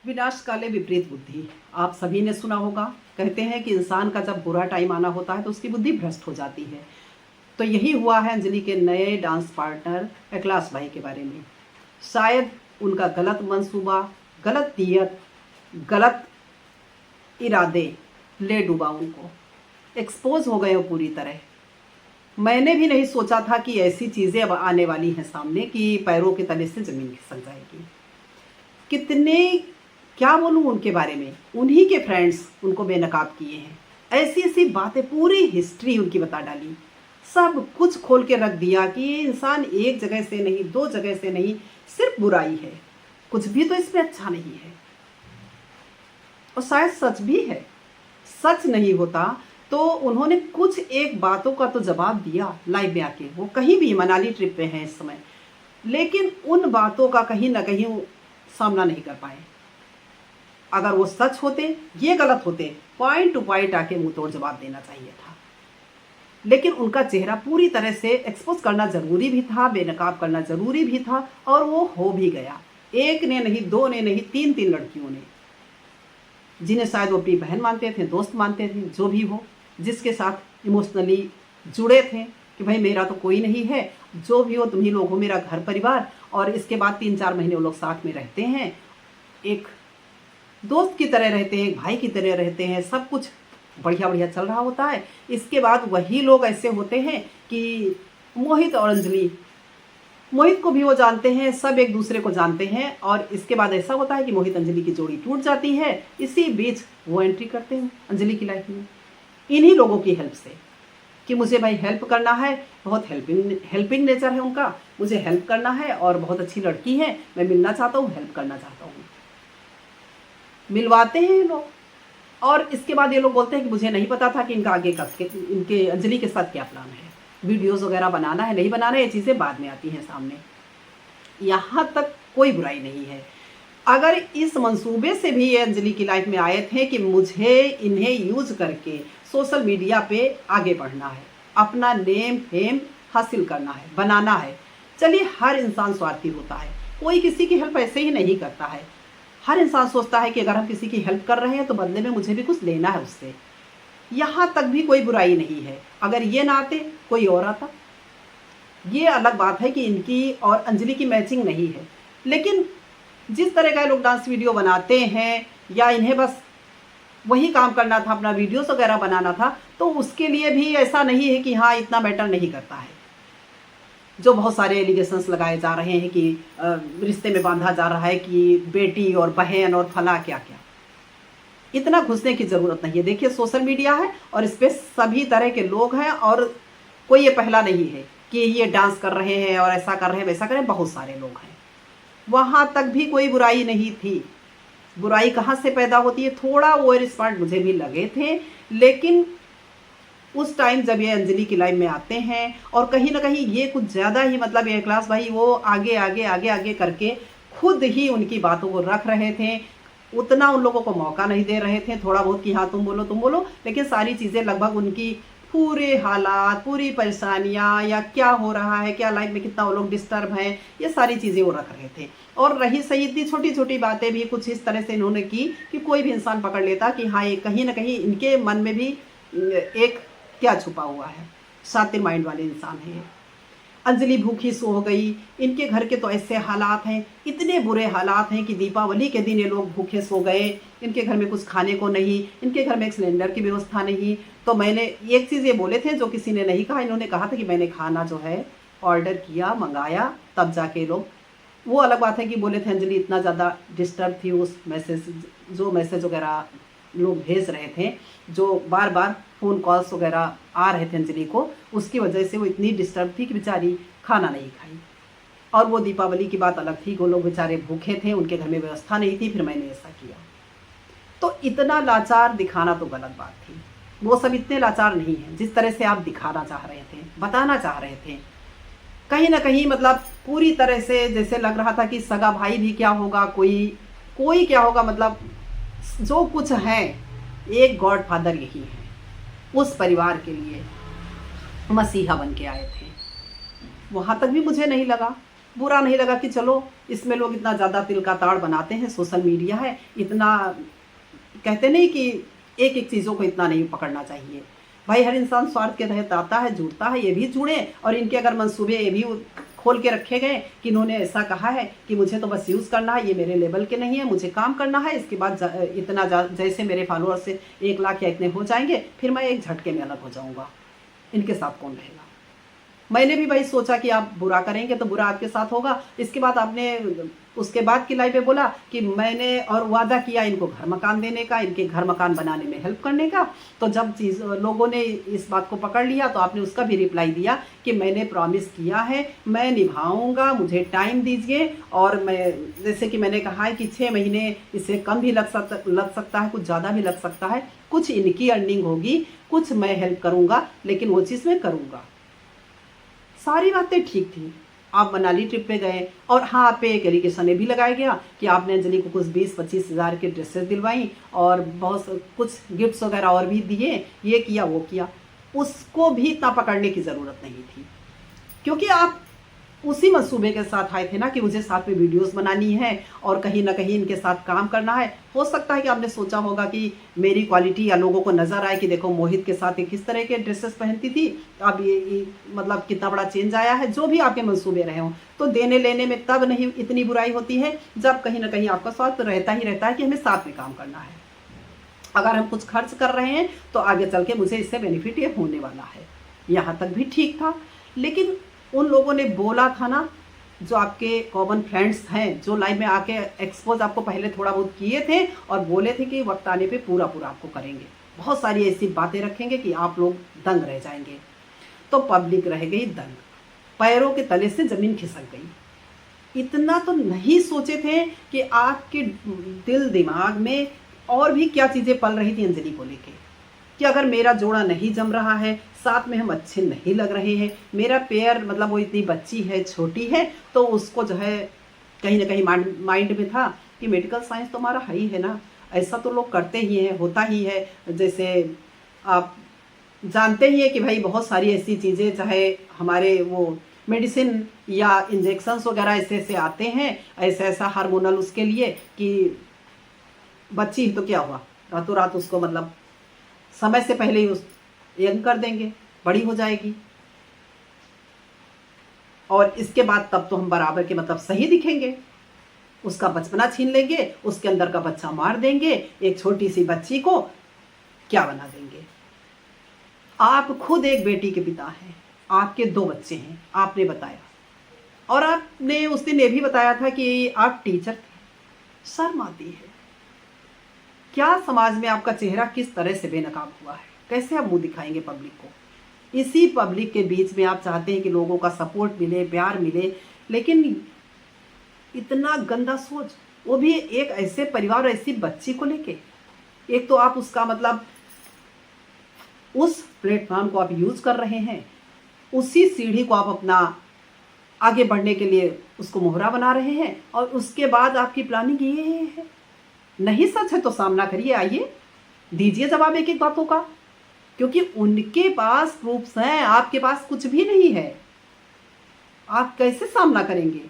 विनाश काले विपरीत बुद्धि, आप सभी ने सुना होगा। कहते हैं कि इंसान का जब बुरा टाइम आना होता है तो उसकी बुद्धि भ्रष्ट हो जाती है। तो यही हुआ है अंजलि के नए डांस पार्टनर एकलाश भाई के बारे में। शायद उनका गलत मंसूबा, गलत नियत, गलत इरादे ले डूबा उनको, एक्सपोज हो गए हो पूरी तरह। मैंने भी नहीं सोचा था कि ऐसी चीज़ें अब आने वाली हैं सामने कि पैरों के तले से ज़मीन खिसक जाएगी। कितने क्या बोलूँ उनके बारे में, उन्हीं के फ्रेंड्स उनको बेनकाब किए हैं। ऐसी ऐसी बातें, पूरी हिस्ट्री उनकी बता डाली, सब कुछ खोल के रख दिया कि ये इंसान एक जगह से नहीं, दो जगह से नहीं, सिर्फ बुराई है, कुछ भी तो इसमें अच्छा नहीं है। और शायद सच भी है। सच नहीं होता तो उन्होंने कुछ एक बातों का तो जवाब दिया लाइव में आके। वो कहीं भी मनाली ट्रिप पे हैं इस समय, लेकिन उन बातों का कहीं ना कहीं सामना नहीं कर पाए। अगर वो सच होते, ये गलत होते, पॉइंट टू पॉइंट आके मुंह तोड़ जवाब देना चाहिए था। लेकिन उनका चेहरा पूरी तरह से एक्सपोज करना जरूरी भी था, बेनकाब करना जरूरी भी था, और वो हो भी गया। एक ने नहीं, दो ने नहीं, तीन तीन लड़कियों ने, जिन्हें शायद वो अपनी बहन मानते थे, दोस्त मानते थे, जो भी हो, जिसके साथ इमोशनली जुड़े थे कि भाई मेरा तो कोई नहीं है, जो भी हो तुम ही लोग हो मेरा घर परिवार। और इसके बाद 3-4 महीने वो लोग साथ में रहते हैं, एक दोस्त की तरह रहते हैं, एक भाई की तरह रहते हैं, सब कुछ बढ़िया बढ़िया चल रहा होता है। इसके बाद वही लोग ऐसे होते हैं कि मोहित और अंजलि, मोहित को भी वो जानते हैं, सब एक दूसरे को जानते हैं, और इसके बाद ऐसा होता है कि मोहित अंजलि की जोड़ी टूट जाती है। इसी बीच वो एंट्री करते हैं अंजलि की लाइफ में, इन्हीं लोगों की हेल्प से, कि मुझे भाई हेल्प करना है, बहुत हेल्पिंग नेचर है उनका, मुझे हेल्प करना है और बहुत अच्छी लड़की है, मैं मिलना चाहता हूँ, हेल्प करना चाहता हूँ। मिलवाते हैं ये लोग, और इसके बाद ये लोग बोलते हैं कि मुझे नहीं पता था कि इनका आगे का, इनके अंजलि के साथ क्या प्लान है, वीडियोस वगैरह बनाना है नहीं बनाना है, ये चीज़ें बाद में आती हैं सामने। यहाँ तक कोई बुराई नहीं है। अगर इस मंसूबे से भी ये अंजलि की लाइफ में आए थे कि मुझे इन्हें यूज करके सोशल मीडिया पे आगे बढ़ना है, अपना नेम फेम हासिल करना है, बनाना है। चलिए, हर इंसान स्वार्थी होता है, कोई किसी की हेल्प ऐसे ही नहीं करता है। हर इंसान सोचता है कि अगर हम किसी की हेल्प कर रहे हैं तो बदले में मुझे भी कुछ लेना है उससे। यहाँ तक भी कोई बुराई नहीं है। अगर ये ना आते कोई और आता, ये अलग बात है कि इनकी और अंजलि की मैचिंग नहीं है। लेकिन जिस तरह का लोग डांस वीडियो बनाते हैं, या इन्हें बस वही काम करना था, अपना वीडियोस वगैरह बनाना था, तो उसके लिए भी ऐसा नहीं है कि हाँ इतना मैटर नहीं करता है। जो बहुत सारे एलिगेशंस लगाए जा रहे हैं कि रिश्ते में बांधा जा रहा है कि बेटी और बहन और फला क्या क्या, इतना घुसने की ज़रूरत नहीं है। देखिए, सोशल मीडिया है और इस पर सभी तरह के लोग हैं, और कोई ये पहला नहीं है कि ये डांस कर रहे हैं और ऐसा कर रहे हैं वैसा कर रहे हैं, बहुत सारे लोग हैं। वहाँ तक भी कोई बुराई नहीं थी। बुराई कहाँ से पैदा होती है, थोड़ा ओवर स्मार्ट मुझे भी लगे थे, लेकिन उस टाइम जब ये अंजलि की लाइफ में आते हैं और कहीं ना कहीं ये कुछ ज़्यादा ही, मतलब ये एकलाश भाई वो आगे आगे आगे आगे करके खुद ही उनकी बातों को रख रहे थे, उतना उन लोगों को मौका नहीं दे रहे थे। थोड़ा बहुत कि हाँ तुम बोलो, लेकिन सारी चीज़ें लगभग उनकी पूरे हालात, पूरी परेशानियाँ, या क्या हो रहा है, क्या लाइफ में कितना वो लोग डिस्टर्ब हैं, ये सारी चीज़ें वो रख रहे थे। और रही सही इतनी छोटी छोटी बातें भी कुछ इस तरह से इन्होंने की कि कोई भी इंसान पकड़ लेता कि हाँ ये कहीं ना कहीं इनके मन में भी एक क्या छुपा हुआ है, शातिर माइंड वाले इंसान हैं। अंजलि भूखी सो हो गई, इनके घर के तो ऐसे हालात हैं, इतने बुरे हालात हैं कि दीपावली के दिन ये लोग भूखे सो गए, इनके घर में कुछ खाने को नहीं, इनके घर में एक सिलेंडर की व्यवस्था नहीं। तो मैंने एक चीज़ ये बोले थे जो किसी ने नहीं कहा, इन्होंने कहा था कि मैंने खाना जो है ऑर्डर किया, मंगाया, तब जाके लोग, वो अलग बात है कि बोले थे अंजलि इतना ज़्यादा डिस्टर्ब थी उस मैसेज वगैरह लोग भेज रहे थे, जो बार बार फ़ोन कॉल्स वगैरह आ रहे थे अंजलि को, उसकी वजह से वो इतनी डिस्टर्ब थी कि बेचारी खाना नहीं खाई। और वो दीपावली की बात अलग थी, वो लोग बेचारे भूखे थे, उनके घर में व्यवस्था नहीं थी, फिर मैंने ऐसा किया। तो इतना लाचार दिखाना तो गलत बात थी। वो सब इतने लाचार नहीं हैं जिस तरह से आप दिखाना चाह रहे थे, बताना चाह रहे थे। कहीं ना कहीं मतलब पूरी तरह से जैसे लग रहा था कि सगा भाई भी क्या होगा, कोई क्या होगा, मतलब जो कुछ है एक गॉड फादर यही है, उस परिवार के लिए मसीहा बन के आए थे। वहाँ तक भी मुझे नहीं लगा बुरा नहीं लगा कि चलो इसमें लोग इतना ज़्यादा तिल का ताड़ बनाते हैं, सोशल मीडिया है, इतना कहते नहीं कि एक एक चीज़ों को इतना नहीं पकड़ना चाहिए भाई। हर इंसान स्वार्थ के तहत आता है, जुड़ता है, ये भी जुड़े। और इनके अगर मंसूबे ये भी खोल के रखे गए कि इन्होंने ऐसा कहा है कि मुझे तो बस यूज़ करना है, ये मेरे लेवल के नहीं है, मुझे काम करना है, इसके बाद इतना जैसे मेरे फॉलोअर्स से 1 लाख या इतने हो जाएंगे फिर मैं एक झटके में अलग हो जाऊंगा, इनके साथ कौन रहेगा। मैंने भी भाई सोचा कि आप बुरा करेंगे तो बुरा आपके साथ होगा। इसके बाद आपने उसके बाद की लाइफ में बोला कि मैंने और वादा किया इनको घर मकान देने का, इनके घर मकान बनाने में हेल्प करने का। तो जब लोगों ने इस बात को पकड़ लिया तो आपने उसका भी रिप्लाई दिया कि मैंने प्रॉमिस किया है, मैं निभाऊंगा, मुझे टाइम दीजिए। और मैं जैसे कि मैंने कहा है कि 6 महीने, इससे कम भी लग सकता है, कुछ ज़्यादा भी लग सकता है, कुछ इनकी अर्निंग होगी, कुछ मैं हेल्प करूँगा, लेकिन वो चीज़ मैं करूँगा। सारी बातें ठीक थी। आप मनाली ट्रिप पे गए और हाँ, आप पे एक एलिगेशन ये भी लगाया गया कि आपने अंजलि को कुछ 20-25 हज़ार के ड्रेसेस दिलवाई और बहुत कुछ गिफ्ट्स वगैरह और भी दिए, ये किया वो किया। उसको भी इतना पकड़ने की ज़रूरत नहीं थी, क्योंकि आप उसी मंसूबे के साथ आए थे ना कि मुझे साथ में वीडियोस बनानी है और कहीं ना कहीं इनके साथ काम करना है। हो सकता है कि आपने सोचा होगा कि मेरी क्वालिटी या लोगों को नज़र आए कि देखो मोहित के साथ ये किस तरह के ड्रेसेस पहनती थी, अब ये मतलब कितना बड़ा चेंज आया है। जो भी आपके मंसूबे रहे हों, तो देने लेने में तब नहीं इतनी बुराई होती है जब कहीं ना कहीं आपका स्वार्थ रहता ही रहता है कि हमें साथ में काम करना है। अगर हम कुछ खर्च कर रहे हैं तो आगे चल के मुझे इससे बेनिफिट ये होने वाला है। यहाँ तक भी ठीक था। लेकिन उन लोगों ने बोला था ना, जो आपके कॉमन फ्रेंड्स हैं, जो लाइव में आके एक्सपोज आपको पहले थोड़ा बहुत किए थे और बोले थे कि वक्त आने पे पूरा पूरा आपको करेंगे, बहुत सारी ऐसी बातें रखेंगे कि आप लोग दंग रह जाएंगे। तो पब्लिक रह गई दंग, पैरों के तले से ज़मीन खिसक गई। इतना तो नहीं सोचे थे कि आपके दिल दिमाग में और भी क्या चीज़ें पल रही थी अंजलि को लेके, कि अगर मेरा जोड़ा नहीं जम रहा है, साथ में हम अच्छे नहीं लग रहे हैं, मेरा पेयर मतलब वो इतनी बच्ची है, छोटी है, तो उसको जो है कहीं ना कहीं माइंड में था कि मेडिकल साइंस तो हमारा है ही है ना, ऐसा तो लोग करते ही हैं, होता ही है। जैसे आप जानते ही हैं कि भाई बहुत सारी ऐसी चीज़ें, चाहे हमारे वो मेडिसिन या इंजेक्शन्स वगैरह ऐसे ऐसे आते हैं, ऐसा ऐसा हार्मोनल उसके लिए कि बच्ची तो क्या हुआ, रातों रात उसको मतलब समय से पहले ही उस यंग कर देंगे, बड़ी हो जाएगी, और इसके बाद तब तो हम बराबर के मतलब सही दिखेंगे। उसका बचपना छीन लेंगे, उसके अंदर का बच्चा मार देंगे, एक छोटी सी बच्ची को क्या बना देंगे। आप खुद एक बेटी के पिता हैं, आपके 2 बच्चे हैं, आपने बताया, और आपने उस दिन ये भी बताया था कि आप टीचर थे। शर्म आती है क्या? समाज में आपका चेहरा किस तरह से बेनकाब हुआ है, कैसे आप मुंह दिखाएंगे पब्लिक को? इसी पब्लिक के बीच में आप चाहते हैं कि लोगों का सपोर्ट मिले, प्यार मिले, लेकिन इतना गंदा सोच, वो भी एक ऐसे परिवार, ऐसी बच्ची को लेके। एक तो आप उसका मतलब उस प्लेटफॉर्म को आप यूज कर रहे हैं, उसी सीढ़ी को आप अपना आगे बढ़ने के लिए उसको मोहरा बना रहे हैं, और उसके बाद आपकी प्लानिंग ये है। नहीं सच है तो सामना करिए, आइए दीजिए जवाब एक एक बातों का, क्योंकि उनके पास प्रूफ्स हैं, आपके पास कुछ भी नहीं है। आप कैसे सामना करेंगे?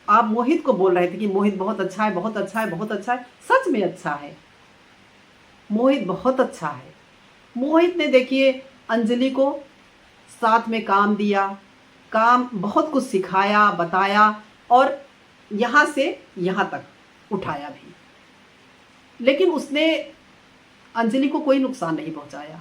आप मोहित को बोल रहे थे कि मोहित बहुत अच्छा है, बहुत अच्छा है, बहुत अच्छा है। सच में अच्छा है, मोहित बहुत अच्छा है। मोहित ने देखिए अंजलि को साथ में काम दिया, काम बहुत कुछ सिखाया, बताया, और यहाँ से यहाँ तक उठाया भी, लेकिन उसने अंजलि को कोई नुकसान नहीं पहुंचाया।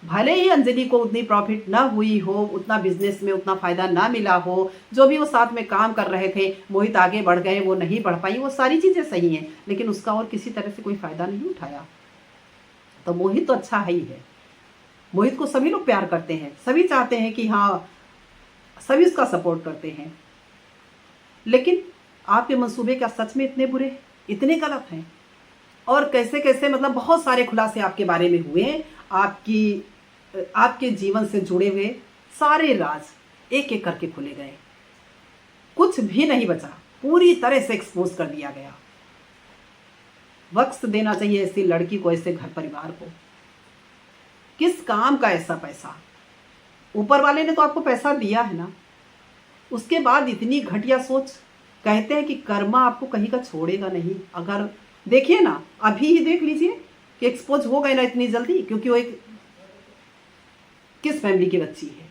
भले ही अंजलि को उतनी प्रॉफिट ना हुई हो, उतना बिजनेस में उतना फ़ायदा ना मिला हो, जो भी वो साथ में काम कर रहे थे, मोहित आगे बढ़ गए, वो नहीं बढ़ पाई, वो सारी चीज़ें सही हैं, लेकिन उसका और किसी तरह से कोई फ़ायदा नहीं उठाया। तो मोहित तो अच्छा है ही है, मोहित को सभी लोग प्यार करते हैं, सभी चाहते हैं कि हाँ, सभी उसका सपोर्ट करते हैं। लेकिन आपके मंसूबे क्या सच में इतने बुरे, इतने गलत हैं? और कैसे कैसे मतलब बहुत सारे खुलासे आपके बारे में हुए हैं, आपके जीवन से जुड़े हुए सारे राज एक एक करके खुले गए, कुछ भी नहीं बचा, पूरी तरह से एक्सपोज कर दिया गया। वक्त देना चाहिए ऐसी लड़की को, ऐसे घर परिवार को। किस काम का ऐसा पैसा? ऊपर वाले ने तो आपको पैसा दिया है ना, उसके बाद इतनी घटिया सोच। कहते हैं कि कर्मा आपको कहीं का छोड़ेगा नहीं। अगर देखिए ना, अभी ही देख लीजिए कि एक्सपोज हो गए ना इतनी जल्दी, क्योंकि वो एक किस फैमिली की बच्ची है।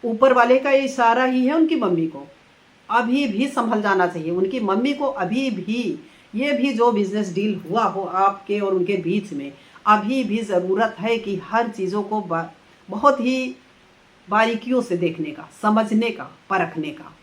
ऊपर वाले का इशारा ही है उनकी मम्मी को। अभी भी संभल जाना चाहिए उनकी मम्मी को। अभी भी ये भी जो बिजनेस डील हुआ हो आपके और उनके बीच में, अभी भी ज़रूरत है कि हर चीज़ों को बहुत ही बारीकियों से देखने का, समझने का, परखने का।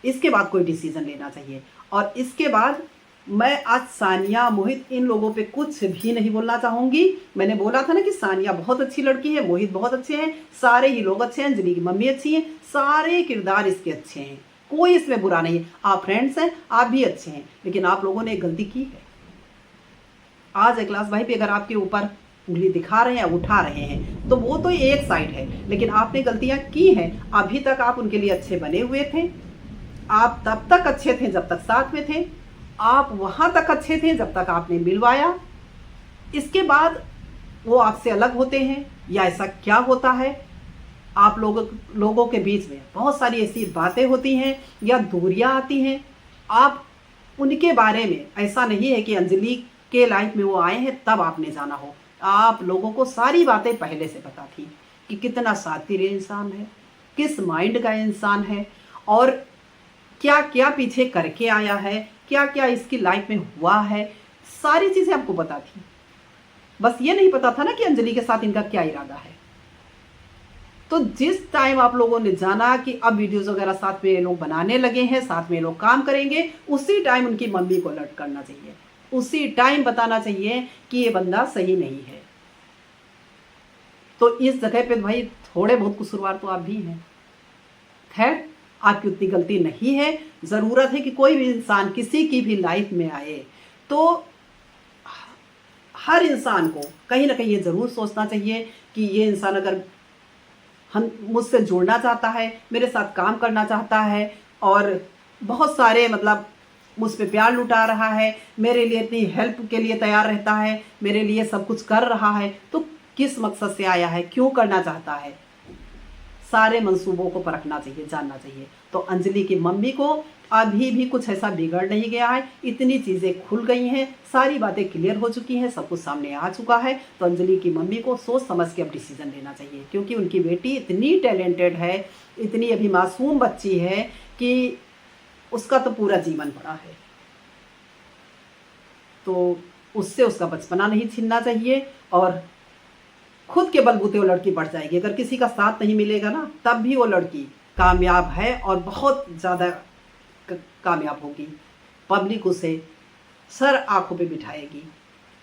इसके बाद कोई डिसीजन लेना चाहिए। और इसके बाद मैं आज सानिया, मोहित, इन लोगों पे कुछ भी नहीं बोलना चाहूँगी। मैंने बोला था ना कि सानिया बहुत अच्छी लड़की है, मोहित बहुत अच्छे हैं, सारे ही लोग अच्छे हैं, अंजलि की मम्मी अच्छी हैं, सारे किरदार इसके अच्छे हैं, कोई इसमें बुरा नहीं है। आप फ्रेंड्स हैं, आप भी अच्छे हैं, लेकिन आप लोगों ने एक गलती की है। आज एक भाई भी अगर आपके ऊपर उंगली दिखा रहे हैं, उठा रहे हैं, तो वो तो एक साइड है, लेकिन आपने गलतियां की हैं। अभी तक आप उनके लिए अच्छे बने हुए थे। आप तब तक अच्छे थे जब तक साथ में थे। आप वहां तक अच्छे थे जब तक आपने मिलवाया। इसके बाद वो आपसे अलग होते हैं या ऐसा क्या होता है, आप लोगों के बीच में बहुत सारी ऐसी बातें होती हैं या दूरियां आती हैं। आप उनके बारे में, ऐसा नहीं है कि अंजलि के लाइफ में वो आए हैं तब आपने जाना हो। आप लोगों को सारी बातें पहले से पता थी कि कितना शातिर इंसान है, किस माइंड का इंसान है, और क्या क्या पीछे करके आया है, क्या क्या इसकी लाइफ में हुआ है, सारी चीज़ें आपको पता थी। बस ये नहीं पता था ना कि अंजलि के साथ इनका क्या इरादा है। तो जिस टाइम आप लोगों ने जाना कि अब वीडियोस वगैरह साथ में ये लोग बनाने लगे हैं, साथ में ये लोग काम करेंगे, उसी टाइम उनकी मम्मी को अलर्ट करना चाहिए। उसी टाइम बताना चाहिए कि ये बंदा सही नहीं है। तो इस जगह पे भाई थोड़े बहुत कसूरवार तो आप भी हैं। खैर, आपकी उतनी गलती नहीं है। ज़रूरत है कि कोई भी इंसान किसी की भी लाइफ में आए तो हर इंसान को कहीं ना कहीं ये ज़रूर सोचना चाहिए कि ये इंसान अगर हम मुझसे जुड़ना चाहता है, मेरे साथ काम करना चाहता है, और बहुत सारे मतलब मुझ पे प्यार लुटा रहा है, मेरे लिए इतनी हेल्प के लिए तैयार रहता है, मेरे लिए सब कुछ कर रहा है, तो किस मकसद से आया है, क्यों करना चाहता है, सारे मंसूबों को परखना चाहिए, जानना चाहिए। तो अंजलि की मम्मी को अभी भी कुछ ऐसा बिगड़ नहीं गया है। इतनी चीज़ें खुल गई हैं, सारी बातें क्लियर हो चुकी हैं, सब कुछ सामने आ चुका है। तो अंजलि की मम्मी को सोच समझ के अब डिसीजन लेना चाहिए, क्योंकि उनकी बेटी इतनी टैलेंटेड है, इतनी अभी मासूम बच्ची है कि उसका तो पूरा जीवन पड़ा है। तो उससे उसका बचपना नहीं छीनना चाहिए, और खुद के बलबूते वो लड़की बढ़ जाएगी। अगर किसी का साथ नहीं मिलेगा ना, तब भी वो लड़की कामयाब है, और बहुत ज़्यादा कामयाब होगी। पब्लिक उसे सर आंखों पे बिठाएगी,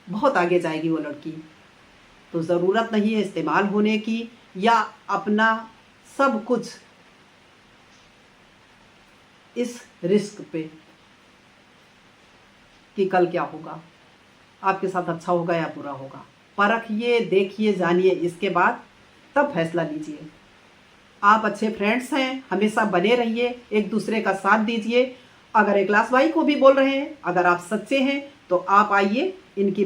बहुत आगे जाएगी वो लड़की। तो ज़रूरत नहीं है इस्तेमाल होने की, या अपना सब कुछ इस रिस्क पे कि कल क्या होगा, आपके साथ अच्छा होगा या बुरा होगा। परखिए, देखिए, जानिए, इसके बाद तब फैसला लीजिए। आप अच्छे फ्रेंड्स हैं, हमेशा बने रहिए, एक दूसरे का साथ दीजिए। अगर एक क्लास भाई को भी बोल रहे हैं, अगर आप सच्चे हैं तो आप आइए, इनकी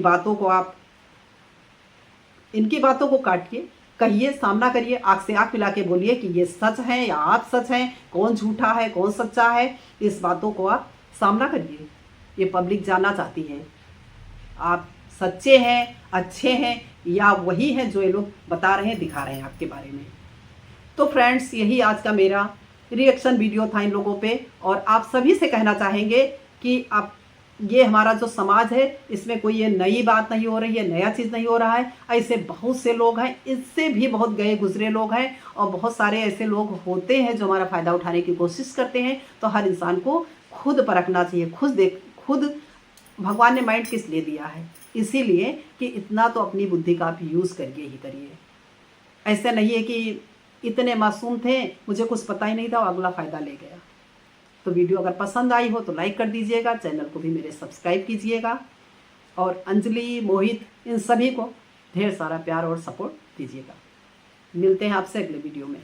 बातों को काटिए, कहिए, सामना करिए, आँख से आँख मिला के बोलिए कि ये सच है या आप सच हैं, कौन झूठा है कौन सच्चा है। इस बातों को आप सामना करिए। ये पब्लिक जानना चाहती है आप सच्चे हैं, अच्छे हैं, या वही हैं जो ये लोग बता रहे हैं, दिखा रहे हैं आपके बारे में। तो फ्रेंड्स, यही आज का मेरा रिएक्शन वीडियो था इन लोगों पे। और आप सभी से कहना चाहेंगे कि आप, ये हमारा जो समाज है, इसमें कोई ये नई बात नहीं हो रही है, नया चीज़ नहीं हो रहा है। ऐसे बहुत से लोग हैं, इससे भी बहुत गए गुजरे लोग हैं, और बहुत सारे ऐसे लोग होते हैं जो हमारा फ़ायदा उठाने की कोशिश करते हैं। तो हर इंसान को खुद परखना चाहिए, खुद भगवान ने माइंड किस लिए दिया है, इसीलिए कि इतना तो अपनी बुद्धि का आप यूज़ करिए ही करिए। ऐसा नहीं है कि इतने मासूम थे, मुझे कुछ पता ही नहीं था, और अगला फ़ायदा ले गया। तो वीडियो अगर पसंद आई हो तो लाइक कर दीजिएगा, चैनल को भी मेरे सब्सक्राइब कीजिएगा, और अंजलि, मोहित, इन सभी को ढेर सारा प्यार और सपोर्ट दीजिएगा। मिलते हैं आपसे अगले वीडियो में।